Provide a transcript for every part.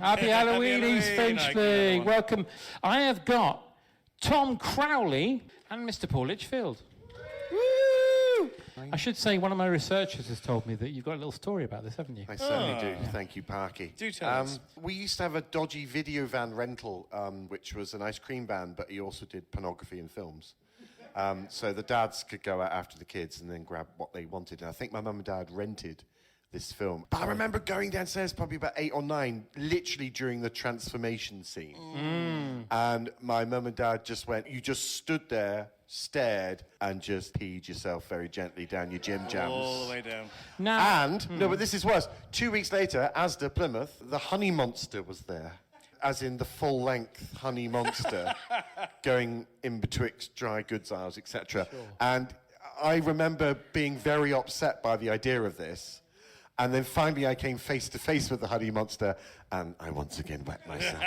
Happy Halloween, East Halloween. Finchley. Welcome. I have got Tom Crowley and Mr. Paul Litchfield. Woo! I should say one of my researchers has told me that you've got a little story about this, haven't you? I certainly do. Thank you, Parky. Do tell us. We used to have a dodgy video van rental, which was an ice cream van, but he also did pornography and films. So the dads could go out after the kids and then grab what they wanted. And I think my mum and dad rented this film. But I remember going downstairs probably about 8 or 9, literally during the transformation scene. And my mum and dad just went, you just stood there, stared, and just peed yourself very gently down your gym jams. All the way down. No, but this is worse. 2 weeks later, Asda Plymouth, the Honey Monster was there. As in the full-length Honey Monster going in betwixt dry goods aisles, etc. Sure. And I remember being very upset by the idea of this. And then finally I came face to face with the Honey Monster, and I once again wet myself.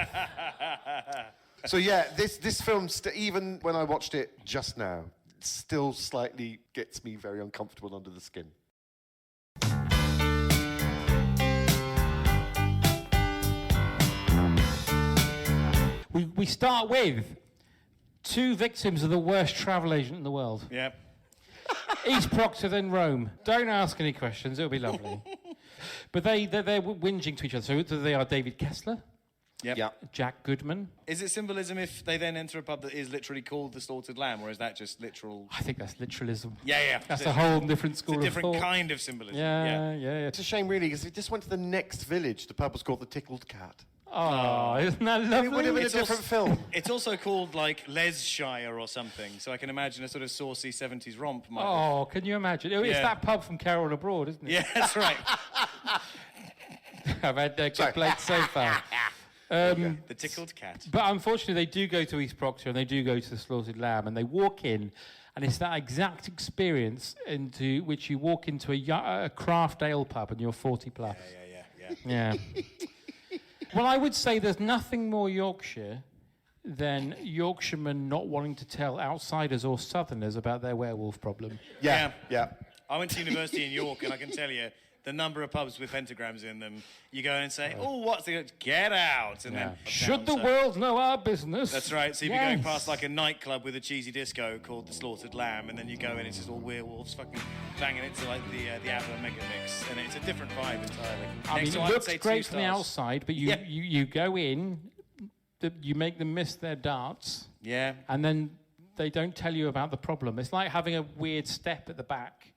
So yeah, this film, even when I watched it just now, still slightly gets me very uncomfortable under the skin. We start with 2 victims of the worst travel agent in the world. Yep. East Proctor, then Rome. Don't ask any questions, it'll be lovely. But they're whinging to each other. So they are David Kessler, Jack Goodman. Is it symbolism if they then enter a pub that is literally called the Slaughtered Lamb, or is that just literal? I think that's literalism. Yeah. That's a whole different school of thought. It's a different kind of symbolism. Yeah. It's a shame, really, because it just went to the next village. The pub was called the Tickled Cat. Oh, isn't that lovely? It would have been a different film. It's also called, like, Lesshire or something, so I can imagine a sort of saucy 70s romp. Can you imagine? It's that pub from Carol Abroad, isn't it? Yeah, that's right. I've had their complaints so far. The Tickled Cat. But unfortunately, they do go to East Proctor and they do go to the Slaughtered Lamb, and they walk in, and it's that exact experience into which you walk into a craft ale pub and you're 40 plus. Yeah. Well, I would say there's nothing more Yorkshire than Yorkshiremen not wanting to tell outsiders or Southerners about their werewolf problem. Yeah. I went to university in York, and I can tell you, the number of pubs with pentagrams in them, you go in and say, what's the... Get out! And then... Should the world know our business? That's right. So you'd be going past, like, a nightclub with a cheesy disco called the Slaughtered Lamb, and then you go in, it's just all werewolves fucking banging into, like, the ABBA mega mix, and it's a different vibe entirely. I mean, it looks great from the outside, but you go in, you make them miss their darts, and then they don't tell you about the problem. It's like having a weird step at the back.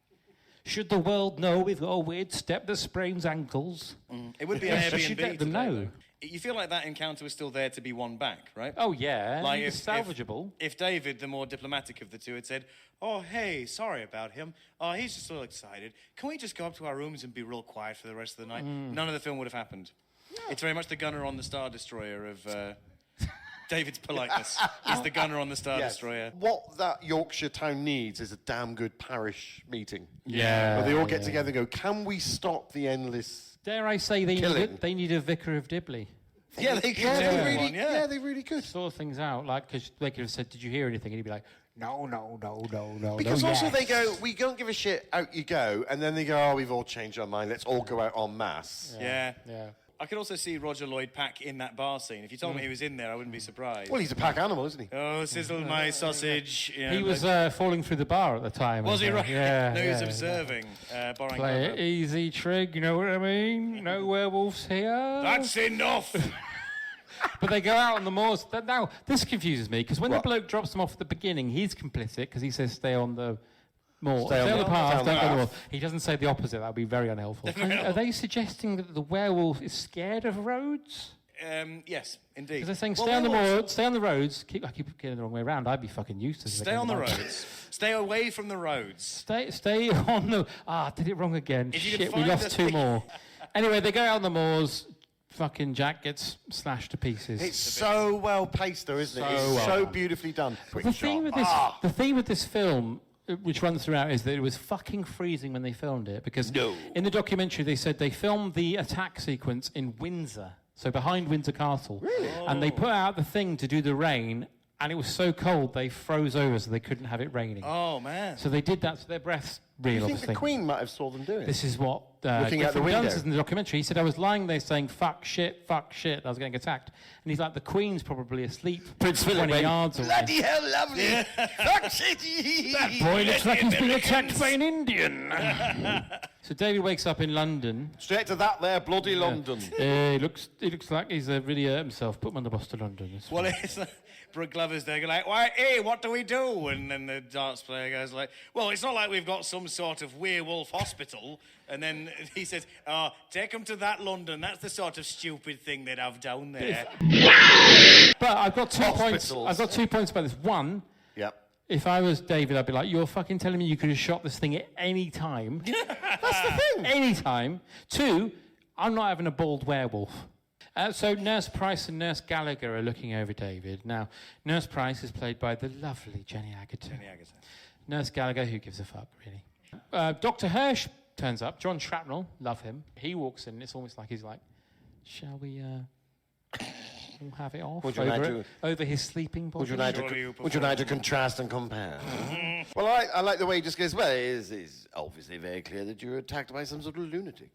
Should the world know we've got a weird step that sprains ankles? It would be an Airbnb. Should let them know. You feel like that encounter was still there to be won back, right? Oh, yeah. Like it's salvageable. If David, the more diplomatic of the two, had said, oh, hey, sorry about him. Oh, he's just so excited. Can we just go up to our rooms and be real quiet for the rest of the night? None of the film would have happened. Yeah. It's very much the gunner on the Star Destroyer of... David's politeness. He's the gunner on the Star Destroyer. What that Yorkshire town needs is a damn good parish meeting. Yeah. Where they all get together and go, can we stop the endless Dare I say they need a vicar of Dibley? Yeah, they could they really could. Sort things out, like, because they could have said, did you hear anything? And he'd be like, no. Because also they go, we don't give a shit, out you go. And then they go, oh, we've all changed our mind, let's all go out en masse. Yeah. I could also see Roger Lloyd Pack in that bar scene. If you told me he was in there, I wouldn't be surprised. Well, he's a pack animal, isn't he? Oh, sizzle my sausage. You know, he was falling through the bar at the time. Was he right? Yeah. No, he was observing. Borrowing Play it easy, Trig, you know what I mean? No werewolves here. That's enough! But they go out on the moors. Now, this confuses me, because when the bloke drops them off at the beginning, he's complicit, because he says stay on the... Stay on the path, don't go on the wall. He doesn't say the opposite. That would be very unhelpful. Are they suggesting that the werewolf is scared of roads? Yes, indeed. Because they're saying stay on the roads, stay on the roads. I keep getting the wrong way around. I'd be fucking useless. Stay on the roads. Stay away from the roads. Stay on the... did it wrong again. Shit, we lost 2 more. Anyway, they go out on the moors. Fucking Jack gets slashed to pieces. It's so well paced, though, isn't it? It's so beautifully done. The theme of this film, which runs throughout, is that it was fucking freezing when they filmed it, because in the documentary they said they filmed the attack sequence in Windsor, so behind Windsor Castle. Really? And they put out the thing to do the rain, and it was so cold they froze over so they couldn't have it raining. Oh, man. So they did that, so their breaths real, You think obviously. the Queen might have saw them doing it? This is what Looking out the Griffin window. Dunn says in the documentary. He said, I was lying there saying, fuck, shit, I was getting attacked. And he's like, the Queen's probably asleep Prince Philip 20 went, yards away. bloody hell, lovely. Fuck shit. Boy looks like he's been attacked by an Indian. So David wakes up in London. Straight to that there, bloody London. He looks like he's really hurt himself. Put him on the bus to London. It's Well, fine. it's like, Brooke Glover's there, like, why, hey, what do we do? And then the darts player goes like, well, it's not like we've got some sort of werewolf hospital. And then he says, take them to that London. That's the sort of stupid thing they'd have down there. But I've got 2 points. Hospitals. I've got 2 points about this. One, Yep. if I was David, I'd be like, you're fucking telling me you could have shot this thing at any time. That's the thing. Any time. Two, I'm not having a bald werewolf. So Nurse Price and Nurse Gallagher are looking over David. Now, Nurse Price is played by the lovely Jenny Agutter. Nurse Gallagher, who gives a fuck, really? Dr. Hirsch turns up. John Shrapnel, love him. He walks in. It's almost like he's like, shall we all have it off Would you like over his sleeping body? Would you like to contrast and compare? Well, I like the way he just goes, well, it's obviously very clear that you were attacked by some sort of lunatic.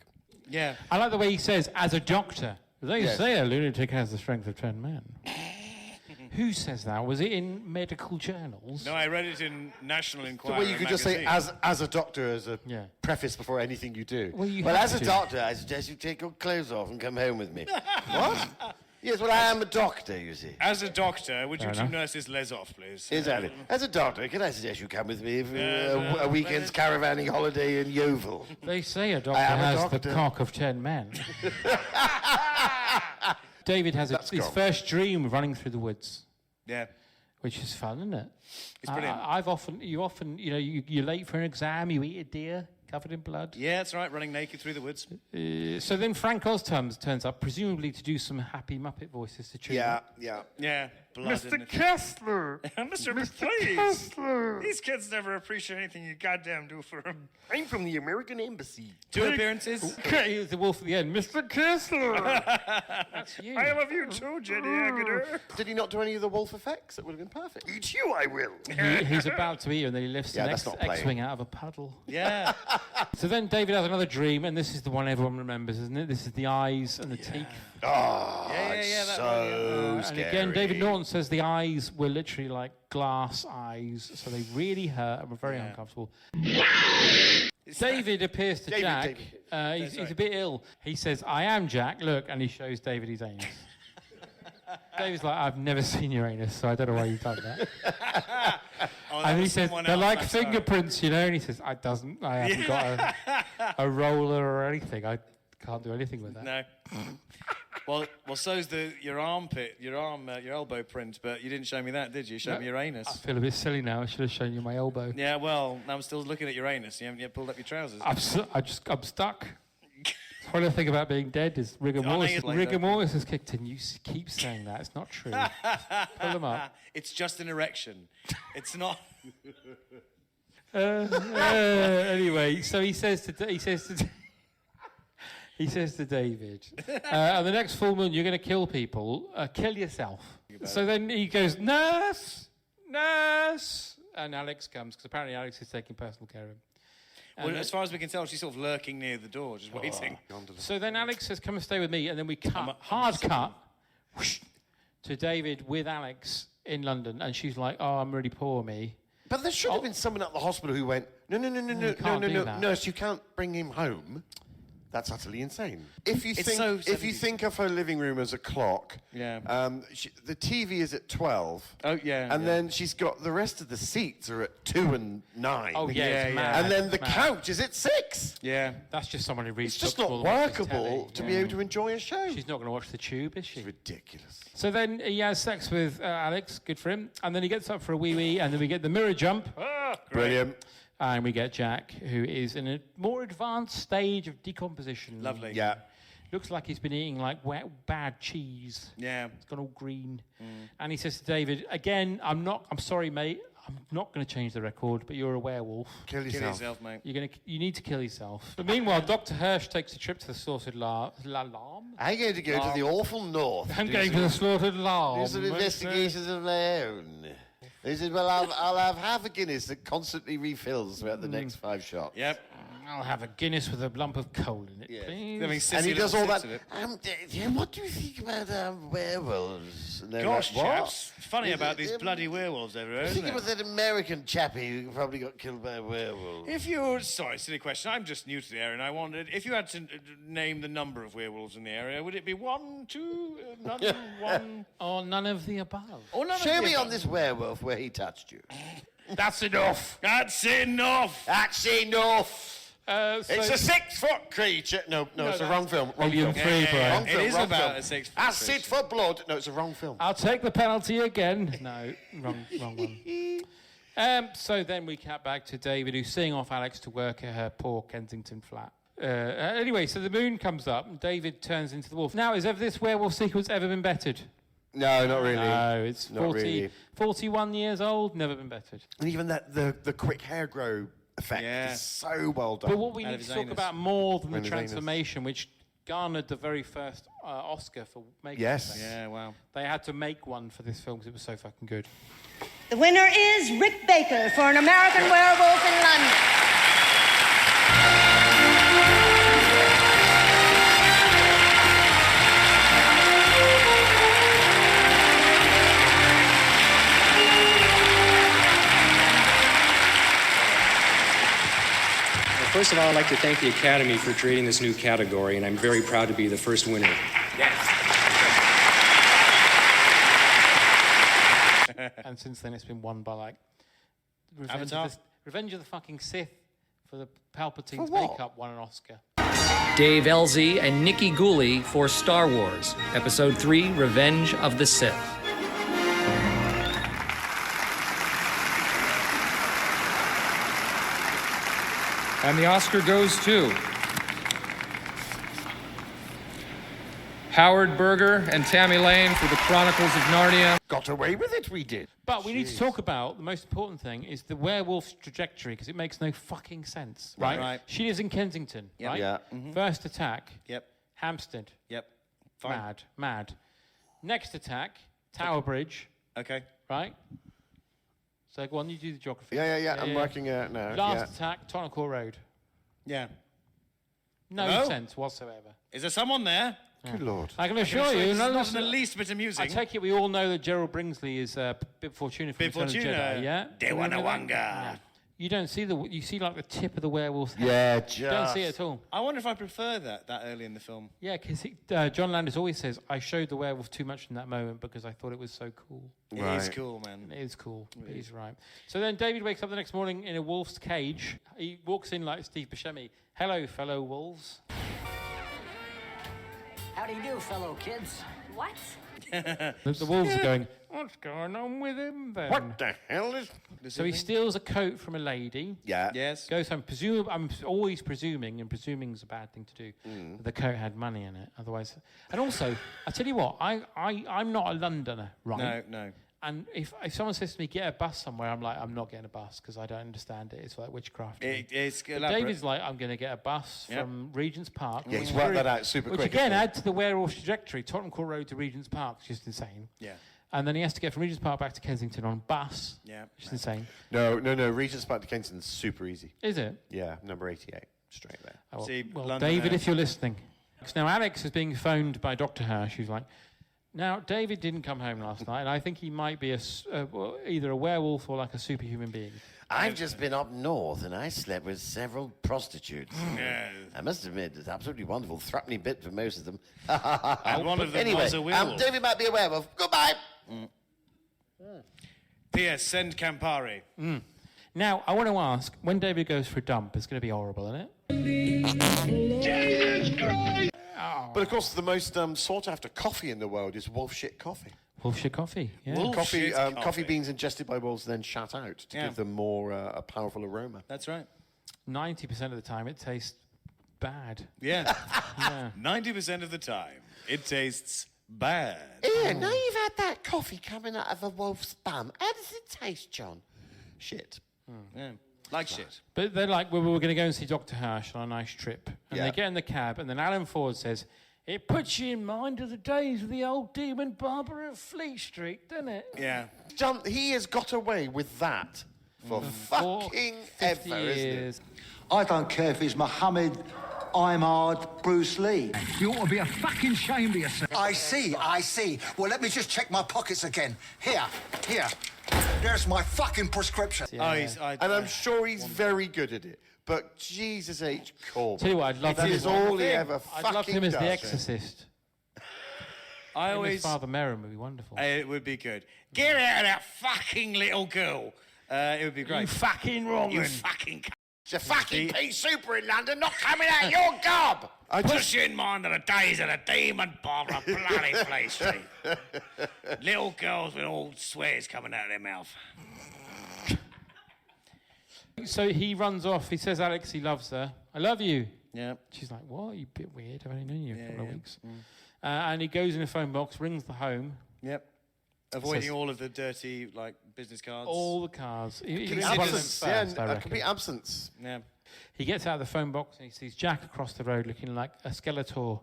Yeah. I like the way he says, as a doctor. They Yes. say a lunatic has the strength of 10 men. Who says that? Was it in medical journals? No, I read it in National The Enquirer way you could just say, magazine. as a doctor, as a Yeah. preface before anything you do. Well, you Well, have as a to. doctor, I suggest you take your clothes off and come home with me. What? Yes, well, I am a doctor, you see. As a doctor, would you Fair two enough. nurses les off, please? Exactly. As a doctor, can I suggest you come with me for Yeah, a weekend's caravanning holiday in Yeovil? They say a doctor am a has the doctor. cock of 10 men. David has his gone. first dream running through the woods, Yeah. which is fun, isn't it? It's brilliant. You're late for an exam, you eat a deer covered in blood. Yeah, that's right, running naked through the woods. So then Frank Oz turns up, presumably to do some happy Muppet voices to cheer Yeah, up. yeah. Yeah, blood in it. Kessler! Mr. Please! Kessler! These kids never appreciate anything you goddamn do for them. I'm from the American Embassy. 2 appearances. Okay, the wolf at the end. Mr. Kessler! That's you. I love you too, Jenny Agutter. Did he not do any of the wolf effects? That would have been perfect. Eat you, I will. He's about to eat you, and then he lifts Yeah, an that's not playing. X-wing out of a puddle. Yeah. So then David has another dream, and this is the one everyone remembers, isn't it? This is the eyes and the teeth. Oh, Yeah, it's that so one, And scary. again, David Norton says the eyes were literally like glass eyes, so they really hurt and were very uncomfortable. David appears to Jack. He's a bit ill. He says, I am Jack, look, and he shows David his anus. David's like, I've never seen your anus, so I don't know why you've done that. And he says, they're like fingerprints, you know, and he says, I haven't got a roller or anything. I can't do anything with that. No. Well, so's your armpit, your elbow print, but you didn't show me that, did you? You showed me your anus. I feel a bit silly now. I should have shown you my elbow. Yeah, well, I'm still looking at your anus. You haven't yet pulled up your trousers. I'm stuck. One of the thing about being dead is rigor mortis. Rigor mortis has kicked in. You keep saying that. It's not true. Pull them up. It's just an erection. It's not. Anyway, so he says to David, on the next full moon, you're going to kill people. Kill yourself. So then he goes, nurse, and Alex comes because apparently Alex is taking personal care of him. Well, as far as we can tell, she's sort of lurking near the door, just waiting. So then Alex says, come and stay with me, and then we hard cut whoosh, to David with Alex in London, and she's like, oh, I'm really poor, me. But there should have been someone at the hospital who went, no, nurse, you can't bring him home. That's utterly insane. If you think of her living room as a clock, Yeah. The TV is at 12. Oh, yeah. And then she's got the rest of the seats are at 2 and 9. Oh, yeah, it's yeah. mad. And then the Mad. couch is at 6. Yeah. That's just someone who reads It's just books not while watches workable telly. to be able to enjoy a show. She's not going to watch the tube, is she? It's ridiculous. So then he has sex with Alex, good for him, and then he gets up for a wee-wee, and then we get the mirror jump, Brilliant. and we get Jack, who is in a more advanced stage of decomposition. Lovely. Yeah. Looks like he's been eating like wet, bad cheese. Yeah. It's gone all green. And he says to David, again, I'm sorry, mate, I'm not going to change the record, but you're a werewolf. Kill Kill yourself. yourself, mate. You need to kill yourself. But meanwhile, Dr. Hirsch takes a trip to the slaughtered lamb. I'm going to go to the awful north. I'm going to the slaughtered lamb. Do some investigations of my own. He said, well, I'll have half a Guinness that constantly refills throughout the next 5 shots. Yep. I'll have a Guinness with a lump of coal in it, please. Having And he sissy does all little that. sips of it. What do you think about werewolves? And they're Gosh, like, what? chaps. It's funny about these bloody werewolves everywhere, I isn't think it? about that American chappie who probably got killed by a werewolf. If you... Sorry, silly question. I'm just new to the area, and I wondered, if you had to name the number of werewolves in the area, would it be 1, 2, none, 1... Or none of the above. Or none of Show the me above? on this werewolf where he touched you. That's enough. That's enough! That's enough. So It's a 6-foot creature. No, it's a wrong film. Wrong Alien film. 3, Brian. Wrong It film, is wrong about film. a 6-foot Acid creature. for blood. No, it's a wrong film. I'll take the penalty again. No, wrong one. So then we cut back to David, who's seeing off Alex to work at her poor Kensington flat. Anyway, so the moon comes up and David turns into the wolf. Now, has this werewolf sequence ever been bettered? No, not really. No, it's Not 40, really. 41 years old, never been bettered. And even that the quick hair grow effect Yeah. is so well done. But what we Out need of to his talk anus. about more than the Out of his anus. transformation, which garnered the very first Oscar for makeup. Yes. effects. Yeah, wow. They had to make one for this film because it was so fucking good. The winner is Rick Baker for An American Werewolf in London. Well, first of all, I'd like to thank the Academy for creating this new category, and I'm very proud to be the first winner. And since then, it's been won by like Avatar? Revenge of the fucking Sith for the Palpatine's For what? makeup won an Oscar. Dave Elzy and Nikki Gooley for Star Wars, Episode 3, Revenge of the Sith. And the Oscar goes to Howard Berger and Tammy Lane for The Chronicles of Narnia. Got away with it, we did. But we need to talk about the most important thing is the werewolf's trajectory because it makes no fucking sense, right? Right. She lives in Kensington, Yep. right? Yeah. First attack, Yep. Hampstead, Yep. Fine. mad. Next attack, Tower Bridge, Okay. right? So go on, you do the geography. Yeah. I'm working it out now. Last attack, Tottenham Court Road. Yeah. No No? sense whatsoever. Is there someone there? Good Lord. I can assure you, It's none of not us- in the least bit amusing. I take it we all know that Gerald Bringsley is Bib Fortuna from Bib Return of the Fortuna. Jedi, yeah? De Do you remember that? Wanawanga. Yeah. You don't see you see like the tip of the werewolf's head. Yeah, You don't see it at all. I wonder if I prefer that early in the film. Yeah, because John Landis always says, I showed the werewolf too much in that moment because I thought it was so cool. It is Right. cool, man. It is cool. He's right. So then David wakes up the next morning in a wolf's cage. He walks in like Steve Buscemi. Hello, fellow wolves. How do you do, fellow kids? What? The wolves are going, what's going on with him then? What the hell is... So he steals a coat from a lady. Yeah. Yes. Goes home. I'm always presuming, and presuming is a bad thing to do, that the coat had money in it. Otherwise, and also, I tell you what, I'm not a Londoner, right? No. And if someone says to me, get a bus somewhere, I'm like, I'm not getting a bus because I don't understand it. It's like witchcraft. to me. It's But elaborate. David's like, I'm going to get a bus Yep. from Regent's Park. Yeah, he's which worked is that out super which quick, again, hasn't he? adds to the werewolf trajectory. Tottenham Court Road to Regent's Park is just insane. Yeah. And then he has to get from Regent's Park back to Kensington on bus. Yeah. Which is insane. No. Regent's Park to Kensington's super easy. Is it? Yeah, number 88. Straight there. Oh, well, See, well, London David, there. if you're listening. Now, Alex is being phoned by Dr. Hirsch, who's like, now, David didn't come home last night, and I think he might be well, either a werewolf or like a superhuman being. I've just been up north and I slept with several prostitutes. I must admit, it's absolutely wonderful. Threepenny bit for most of them. And one of them anyway, was a werewolf. David might be a werewolf. Goodbye. P.S. Send Campari. Now, I want to ask, when David goes for a dump, it's going to be horrible, isn't it? But of course, the most sought after coffee in the world is wolf shit coffee. Wolf shit coffee, yeah. Wolf Coffee, shit coffee coffee. beans ingested by wolves, then shut out to Yeah. give them more a powerful aroma. That's right. 90% of the time, it tastes bad. Yeah. Yeah. 90% of the time, it tastes bad. Yeah, now you've had that coffee coming out of a wolf's bum. How does it taste, John? Shit. Yeah. Like shit. But they're like, well, we're going to go and see Dr. Hirsch on a nice trip. And Yeah. they get in the cab, and then Alan Ford says, It puts you in mind of the days of the old demon barber at Fleet Street, doesn't it? Yeah. John, he has got away with that for fucking 50 ever, years. isn't it? I don't care if he's Muhammad, Imard, Bruce Lee. You ought to be a fucking shame of yourself. I see. Well, let me just check my pockets again. Here. There's my fucking prescription. Yeah. And I'm sure he's very good at it. But Jesus H. Corbyn. Tell you what, I'd love that him. is all he ever I'd fucking love him as does. The Exorcist. I His always... Father Merrin would be wonderful. It would be good. Get out of that fucking little girl. It would be great. You fucking wrong. You fucking... It's a fucking pea super in London, not coming out your gob. Push you in mind of the days of the demon barber at bloody Fleet Street. Little girls with all swears coming out of their mouth. So he runs off. He says, Alex, he loves her. I love you. Yeah. She's like, what? You're a bit weird. I've only known you a couple of weeks. And he goes in the phone box, rings the home. Yep. Avoiding all of the dirty, business cards. All the cards. He Complete one of them absence. first, I reckon. Complete absence. Yeah. He gets out of the phone box and he sees Jack across the road looking like a Skeletor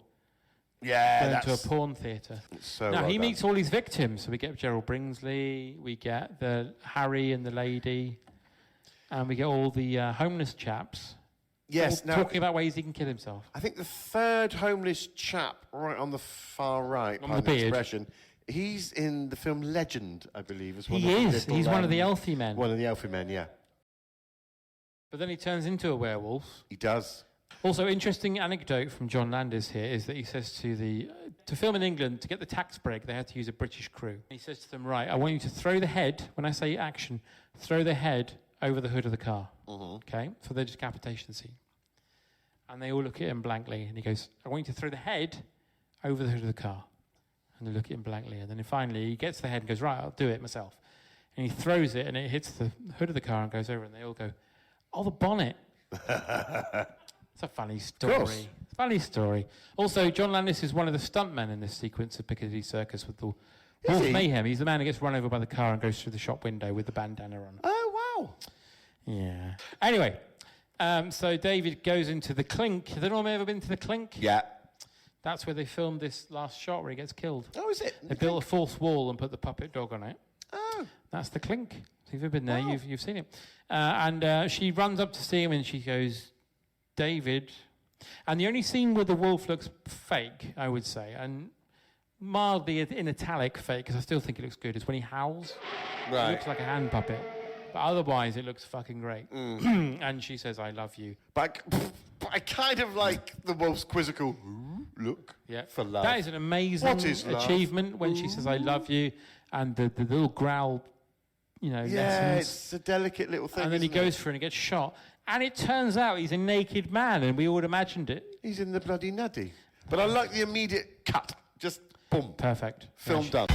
Yeah, going that's to a porn theatre. so Now, well he done. meets all his victims. So we get Gerald Bringsley, we get the Harry and the lady, and we get all the homeless chaps. Yes, all now, talking about ways he can kill himself. I think the third homeless chap right on the far right, On pardon the beard. expression, he's in the film Legend, I believe, as one He of the is. little, He's one of the Elfie men. One of the Elfie men, yeah. But then he turns into a werewolf. He does. Also, interesting anecdote from John Landis here is that he says to film in England, to get the tax break, they had to use a British crew. He says to them, right, I want you to throw the head, when I say action, throw the head over the hood of the car, okay, for the decapitation scene. And they all look at him blankly, and he goes, I want you to throw the head over the hood of the car. And they look at him blankly, and then finally he gets the head and goes, right, I'll do it myself. And he throws it, and it hits the hood of the car and goes over, and they all go, oh, the bonnet. It's a funny story. Funny story. Also, John Landis is one of the stuntmen in this sequence of Piccadilly Circus with the Wolf Mayhem. He's the man who gets run over by the car and goes through the shop window with the bandana on. Oh, wow. Yeah. Anyway, so David goes into the Clink. Have anyone ever been to the Clink? Yeah. That's where they filmed this last shot where he gets killed. Oh, is it? They built a false wall and put the puppet dog on it. Oh. That's the Clink. If you've ever been there, you've seen it. And she runs up to see him and she goes, David. And the only scene where the wolf looks fake, I would say, and mildly in italic fake, because I still think it looks good, is when he howls. Right. It looks like a hand puppet. But otherwise, it looks fucking great. And she says, I love you. But I kind of like the wolf's quizzical look for love. That is an amazing What is love? achievement when she says, I love you, and the little growl, Yeah, lessons. it's a delicate little thing. And then he isn't goes it? for it and gets shot. And it turns out he's a naked man, and we all imagined it. He's in the bloody nutty. But I like the immediate cut. Just boom. Perfect. Film done.